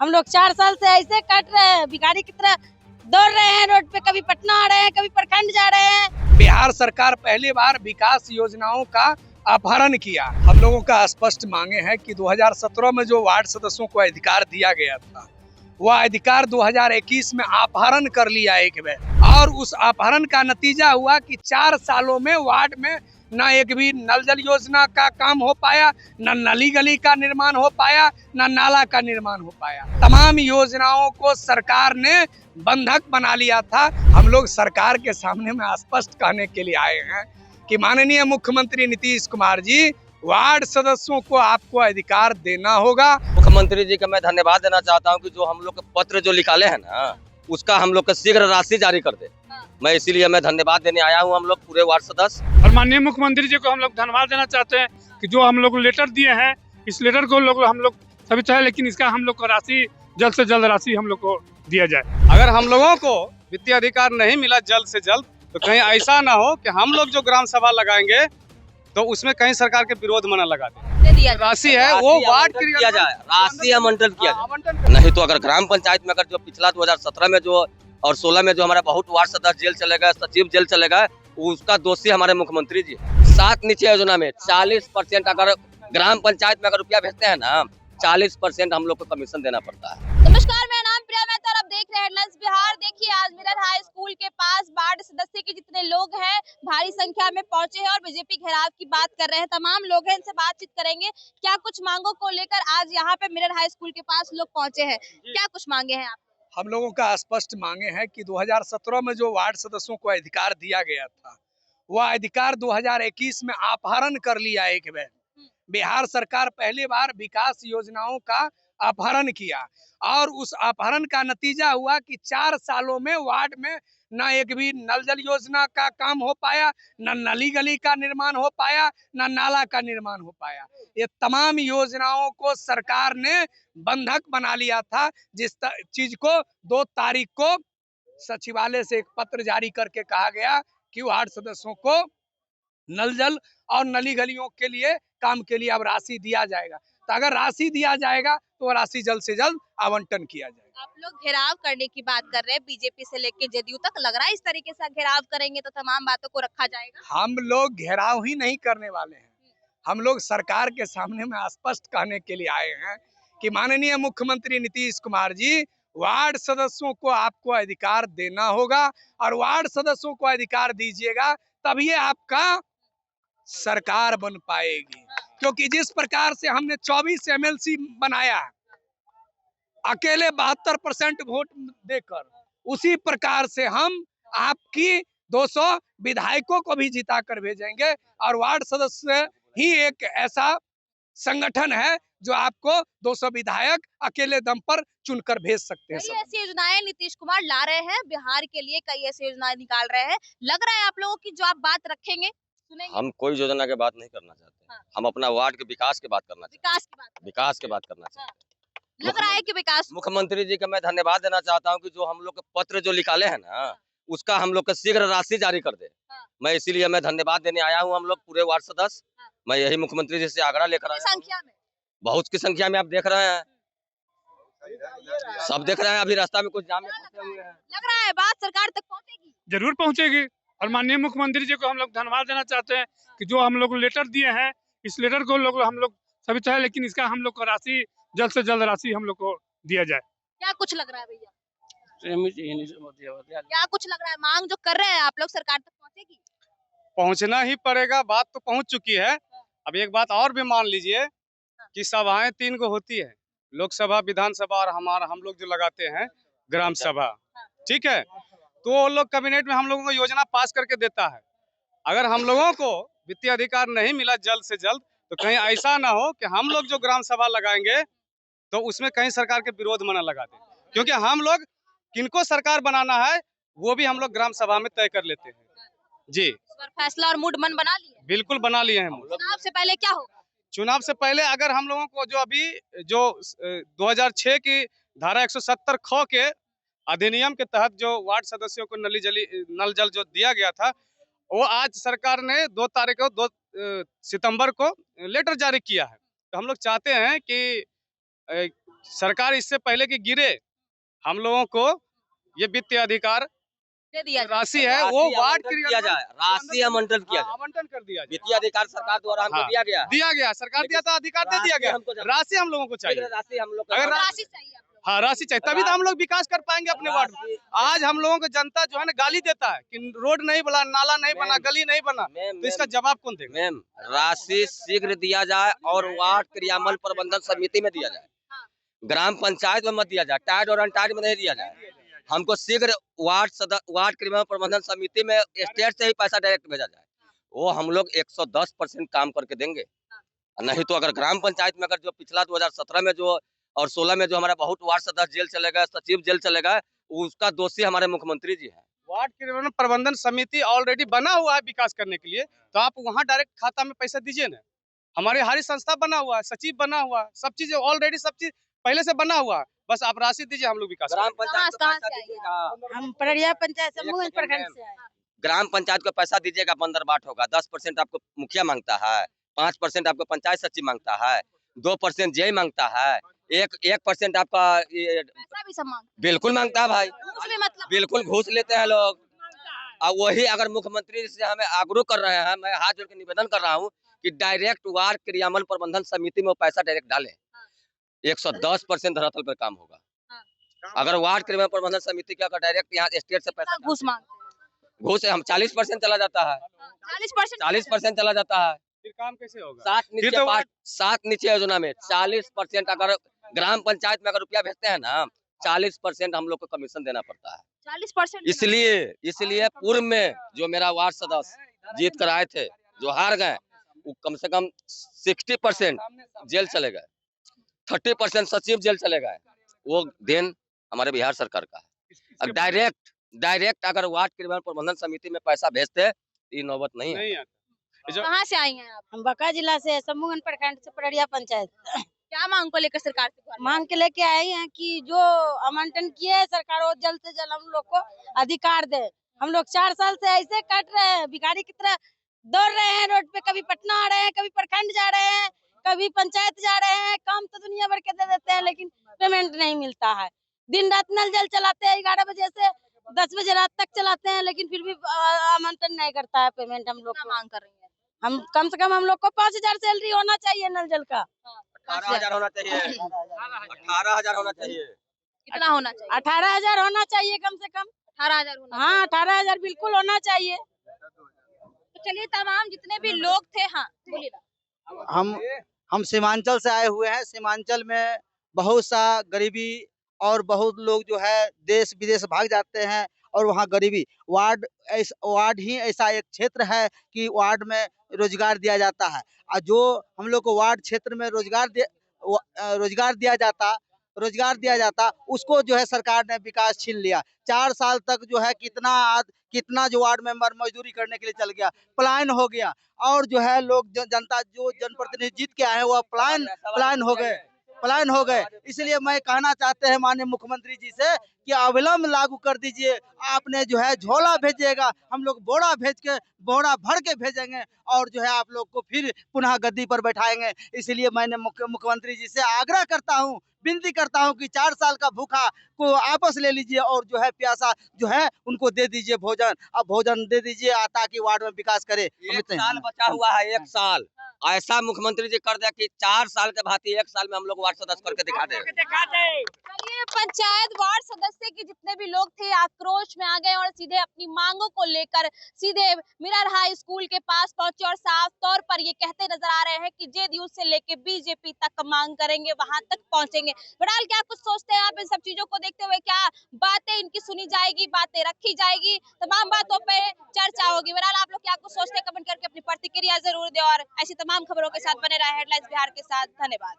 हम लोग 4 साल से ऐसे कट रहे हैं, भिखारी की तरह दौड़ रहे हैं रोड पे, कभी पटना आ रहे हैं, कभी प्रखंड जा रहे हैं। बिहार सरकार पहली बार विकास योजनाओं का अपहरण किया। हम लोगों का स्पष्ट मांगे है कि 2017 में जो वार्ड सदस्यों को अधिकार दिया गया था, वह अधिकार 2021 में अपहरण कर लिया एक बार, और उस अपहरण का नतीजा हुआ कि 4 सालों में वार्ड में न एक भी नल जल योजना का काम हो पाया, न नली गली का निर्माण हो पाया, न नाला का निर्माण हो पाया। तमाम योजनाओं को सरकार ने बंधक बना लिया था। हम लोग सरकार के सामने में स्पष्ट कहने के लिए आए हैं कि माननीय मुख्यमंत्री नीतीश कुमार जी, वार्ड सदस्यों को आपको अधिकार देना होगा। मुख्यमंत्री जी का मैं धन्यवाद देना चाहता हूं कि जो हम लोग के पत्र जो निकाले हैं ना, उसका हम लोग का शीघ्र राशि जारी कर दे। मैं इसीलिए मैं धन्यवाद देने आया हूं। हम लोग पूरे वार्ड सदस्य और माननीय मुख्यमंत्री जी को हम लोग धन्यवाद देना चाहते हैं कि जो हम लोग लेटर दिए हैं, इस लेटर को हम लोग सभी चाहे, लेकिन इसका हम लोग को राशि जल्द से जल्द राशि हम लोग को दिया जाए। अगर हम लोगों को वित्तीय अधिकार नहीं मिला जल्द से जल्द, तो कहीं ऐसा ना हो कि हम लोग जो ग्राम सभा लगाएंगे तो उसमें कहीं सरकार के विरोध में न लगा दे। राशि है वो वार्ड किया जाए, राशि आवंटन किया जाए। नहीं तो अगर ग्राम पंचायत में अगर जो पिछला 2017 में जो और 16 में जो हमारा बहुत वार्ड सदस्य जेल चले गए, सचिव जेल चले गए, उसका दोषी हमारे मुख्यमंत्री जी। 7 नीचे योजना में 40% अगर ग्राम पंचायत में अगर रुपया भेजते हैं ना, 40% हम लोग को कमीशन देना पड़ता है। नमस्कार, मेरा नाम प्रिया मेहता और आप देख रहे हैं हेडलाइंस बिहार। देखिए, आज मिरर हाई स्कूल के पास वार्ड सदस्य के जितने लोग हैं भारी संख्या में पहुंचे हैं और बीजेपी घेराव की बात कर रहे हैं। तमाम लोग हैं, इनसे बातचीत करेंगे। क्या कुछ मांगों को लेकर आज यहाँ पे मिरर हाई स्कूल के पास लोग पहुंचे हैं, क्या कुछ मांगे हैं आप? हम लोगों का स्पष्ट मांगे है कि 2017 में जो वार्ड सदस्यों को अधिकार दिया गया था, वह अधिकार 2021 में अपहरण कर लिया एक बार। बिहार सरकार पहली बार विकास योजनाओं का अपहरण किया, और उस अपहरण का नतीजा हुआ कि 4 सालों में वार्ड में न एक भी नल जल योजना का काम हो पाया, न नली गली का निर्माण हो पाया, न नाला का निर्माण हो पाया। ये तमाम योजनाओं को सरकार ने बंधक बना लिया था, जिस चीज को 2 तारीख को सचिवालय से एक पत्र जारी करके कहा गया कि वार्ड सदस्यों को नल जल और नली गलियों के लिए काम के लिए अब राशि दिया जाएगा। तो अगर राशि दिया जाएगा तो राशि जल्द से जल्द आवंटन किया जाएगा। आप लोग घेराव करने की बात कर रहे हैं, बीजेपी से लेके जदयू तक। लग रहा है इस तरीके से घेराव करेंगे तो तमाम बातों को रखा जाएगा। हम लोग घेराव ही नहीं करने वाले हैं। हम लोग सरकार के सामने में स्पष्ट कहने के लिए आए हैं कि माननीय मुख्यमंत्री नीतीश कुमार जी, वार्ड सदस्यों को आपको अधिकार देना होगा, और वार्ड सदस्यों को अधिकार दीजिएगा तभी आपका सरकार बन पाएगी। क्योंकि जिस प्रकार से हमने 24 MLC बनाया अकेले 72% वोट देकर, उसी प्रकार से हम आपकी 200 विधायकों को भी जिता कर भेजेंगे। और वार्ड सदस्य ही एक ऐसा संगठन है जो आपको 200 विधायक अकेले दम पर चुनकर भेज सकते हैं। कई ऐसी योजनाएं नीतीश कुमार ला रहे हैं बिहार के लिए, कई ऐसी योजनाएं निकाल रहे हैं। लग रहा है आप लोगों की जो आप बात रखेंगे, सुनेंगे? हम कोई योजना के बात नहीं करना चाहते। हाँ। हम अपना वार्ड के विकास की बात करना चाहते विकास की बात। हैं। विकास की बात करना चाहते हैं। लग रहा है कि विकास। मुख्यमंत्री जी का मैं धन्यवाद देना चाहता हूं कि जो हम लोग के पत्र जो निकाले हैं ना, उसका हम लोग का शीघ्र राशि जारी कर दे। मैं इसीलिए मैं धन्यवाद देने आया हूं। हम लोग पूरे वार्ड सदस्य, मैं यही मुख्यमंत्री जी से आग्रह लेकर आया हूं। संख्या में बहुत की संख्या में आप देख रहे हैं, सब देख रहे हैं। अभी रास्ता में कुछ जाम में फंसे हुए हैं। लग रहा है बात सरकार तक पहुंचेगी। जरूर पहुंचेगी। और माननीय मुख्यमंत्री जी को हम लोग धन्यवाद देना चाहते हैं कि जो हम लोग लेटर दिए हैं, इस लेटर को हम लोग सभी चाहे, लेकिन इसका हम लोग को राशि जल्द से जल्द राशि हम लोग को दिया जाए। क्या कुछ लग रहा है भैया? क्या क्या कुछ लग रहा है? मांग जो कर रहे हैं आप लोग, सरकार तक पहुंचेगी? पहुंचना ही पड़ेगा। बात तो पहुंच चुकी है। अब एक बात और भी मान लीजिए कि सभाएं 3 को होती है, लोकसभा, विधानसभा और हम लोग जो लगाते हैं ग्राम सभा, ठीक है। तो वो लोग कैबिनेट में हम लोगों को योजना पास करके देता है। अगर हम लोगों को वित्तीय अधिकार नहीं मिला जल्द से जल्द, तो कहीं ऐसा ना हो कि हम लोग जो ग्राम सभा लगाएंगे तो उसमें कहीं सरकार के विरोध में न लगा दे। क्योंकि हम लोग किनको सरकार बनाना है वो भी हम लोग ग्राम सभा में तय कर लेते हैं जी। इस बार फैसला और मूड मन बना लिए? बिल्कुल बना लिए हैं। चुनाव से पहले क्या होगा? चुनाव से पहले अगर हम लोगों को जो अभी जो 2006 की धारा 170 ख के अधिनियम के तहत जो वार्ड सदस्यों को नल जल जो दिया गया था, वो आज सरकार ने 2 सितंबर को लेटर जारी किया है। तो हम लोग चाहते हैं कि सरकार इससे पहले कि गिरे हम लोगों को ये वित्तीय अधिकार दे दिया जाए। राशि है वो वार्ड किया जाए, राशि आवंटन किया जाए। आवंटन कर दिया जाए। वित्तीय अधिकार सरकार द्वारा हमको हाँ, दिया गया। दिया गया, सरकार दिया था, अधिकार दे दिया गया। हमको राशि हम लोगों को चाहिए। राशि हम लोग अगर राशि चाहिए आप लोगों हाँ राशि चाहिए, तभी तो हम लोग विकास कर पाएंगे अपने वार्ड में। आज हम लोगों को जनता जो है ना गाली देता है कि रोड नहीं बना, नाला नहीं बना, गली नहीं बना, तो इसका जवाब कौन देगा? मैम, राशि शीघ्र दिया जाए और वार्ड क्रियामल प्रबंधन समिति में दिया जाए, ग्राम पंचायत में मत दिया जाए, टाइड और अनटाइड में नहीं दिया जाए। हमको शीघ्र वार्ड क्रियामल प्रबंधन समिति में स्टेट से ही पैसा डायरेक्ट भेजा जाए। वो हम लोग 110% काम करके देंगे। नहीं तो अगर ग्राम पंचायत में अगर जो पिछला 2017 में जो और 16 में जो हमारा बहुत वार्ड सदस्य जेल चले गए, सचिव जेल चले गए, उसका दोषी हमारे मुख्यमंत्री जी हैं। वार्ड क्रियान्वयन प्रबंधन समिति ऑलरेडी बना हुआ है विकास करने के लिए, तो आप वहाँ डायरेक्ट खाता में पैसा दीजिए ना। हमारे हरी संस्था बना हुआ है, सचिव बना हुआ है, सब चीज ऑलरेडी सब चीज पहले से बना हुआ है, बस आप राशि दीजिए, हम लोग विकास ग्राम करेंगे। पंचायत को कहाँ पैसा से आई दीजिएगा। हम पड़रिया पंचायत समूह प्रखंड से आए। ग्राम पंचायत को पैसा दीजिएगा, बंदर बाट होगा। 10% आपको मुखिया मांगता है, 5% आपको पंचायत सचिव मांगता है, 2% जेई मांगता है, 1% आपका पैसा भी सब मांगते बिल्कुल मांगता है भाई, हैं। घूस भी मतलब बिल्कुल घूस लेते हैं लोग। और वही अगर मुख्यमंत्री से हमें आग्रह कर रहे हैं, मैं हाथ जोड़ के निवेदन कर रहा हूँ कि डायरेक्ट वार्ड क्रियामल प्रबंधन समिति में वो पैसा डायरेक्ट डालें, 110% धरातल पर काम होगा। अगर वार्ड क्रियामल प्रबंधन समिति का अगर डायरेक्ट यहाँ स्टेट से पैसा घूस मांगते हैं। घूस हम 40% चला जाता है, 40% चला जाता है। फिर काम कैसे होगा? 7 नीचे योजना में 40%, अगर ग्राम पंचायत में अगर रुपया भेजते हैं ना, 40% हम लोग को कमीशन देना पड़ता है। 40% इसलिए पूर्व में जो मेरा वार्ड सदस्य जीत कर आए थे, जो हार गए, वो कम से कम 60% जेल चले गए, 30% सचिव जेल चले गए। वो देन हमारे बिहार सरकार का है। अब डायरेक्ट अगर वार्ड क्रियान्वयन प्रबंधन समिति में पैसा भेजते, ये नौबत नहीं है। कहाँ से आई हैं आप? हम बका जिला से समूह प्रखंड से पड़रिया पंचायत। क्या मांग को लेकर सरकार से मांग के लेके आए हैं कि जो आवंटन किए है सरकार वो जल्द से जल्द हम लोग को अधिकार दे। हम लोग 4 साल से ऐसे कट रहे हैं, भिखारी की तरह दौड़ रहे हैं रोड पे, कभी पटना आ रहे हैं, कभी प्रखंड जा रहे हैं, कभी पंचायत जा रहे हैं। काम तो दुनिया भर के दे देते हैं, लेकिन पेमेंट नहीं मिलता है। दिन रात नल जल चलाते हैं, 11 बजे से 10 बजे रात तक चलाते हैं, लेकिन फिर भी आवंटन नहीं करता है पेमेंट हम लोग को। मांग कर रही है? हम कम से कम हम लोग को 5,000 सैलरी होना चाहिए नल जल का। 18,000 होना चाहिए, 18,000 होना चाहिए। कितना होना चाहिए? 18,000 होना चाहिए कम से कम। 18,000 होना हाँ, 18,000 बिल्कुल होना चाहिए। तो चलिए, तमाम जितने भी लोग थे, हाँ बोलिए ना। हम सीमांचल से आए हुए हैं। सीमांचल में बहुत सा गरीबी और बहुत लोग जो है देश विदेश भाग जाते हैं और वहाँ गरीबी वार्ड ही ऐसा एक क्षेत्र है कि वार्ड में रोजगार दिया जाता है। और जो हम लोग को वार्ड क्षेत्र में रोजगार दिया जाता उसको जो है सरकार ने विकास छीन लिया। 4 साल तक जो है कितना जो वार्ड मेंबर मजदूरी करने के लिए चल गया, पलायन हो गया। और जो है लोग जनता जो जनप्रतिनिधि जीत के आए वो पलायन हो गए। इसलिए मैं कहना चाहते हैं माननीय मुख्यमंत्री जी से कि अविलंब लागू कर दीजिए। आपने जो है झोला भेजिएगा, हम लोग बोरा भर के भेजेंगे और जो है आप लोग को फिर पुनः गद्दी पर बैठाएंगे। इसलिए मैंने मुख्यमंत्री जी से आग्रह करता हूँ, विनती करता हूँ कि 4 साल का भूखा को आपस ले लीजिए और जो है प्यासा जो है उनको दे दीजिए भोजन। अब भोजन दे दीजिए ताकि वार्ड में विकास करे। 1 साल बचा हुआ है, 1 साल ऐसा मुख्यमंत्री जी कर दे कि 4 साल के भांति 1 साल में हम लोग वार्ड सदस्य करके दिखा दे। चलिए, पंचायत वार्ड सदस्य के जितने भी लोग थे आक्रोश में आ गए और सीधे अपनी मांगों को लेकर सीधे मिरर हाई स्कूल के पास पहुंचे और साफ तौर पर ये कहते नजर आ रहे हैं कि जेडीयू से लेके बीजेपी तक मांग करेंगे, वहां तक पहुंचेंगे। बहरहाल क्या कुछ सोचते हैं आप इन सब चीजों को देखते हुए? क्या बातें इनकी सुनी जाएगी, बातें रखी जाएगी, तमाम बातों पे चर्चा होगी। बहरहाल आप लोग क्या कुछ सोचते हैं, कमेंट करके अपनी प्रतिक्रिया जरूर दें और ऐसी तमाम खबरों के साथ बने रहे हेडलाइंस बिहार के साथ। धन्यवाद।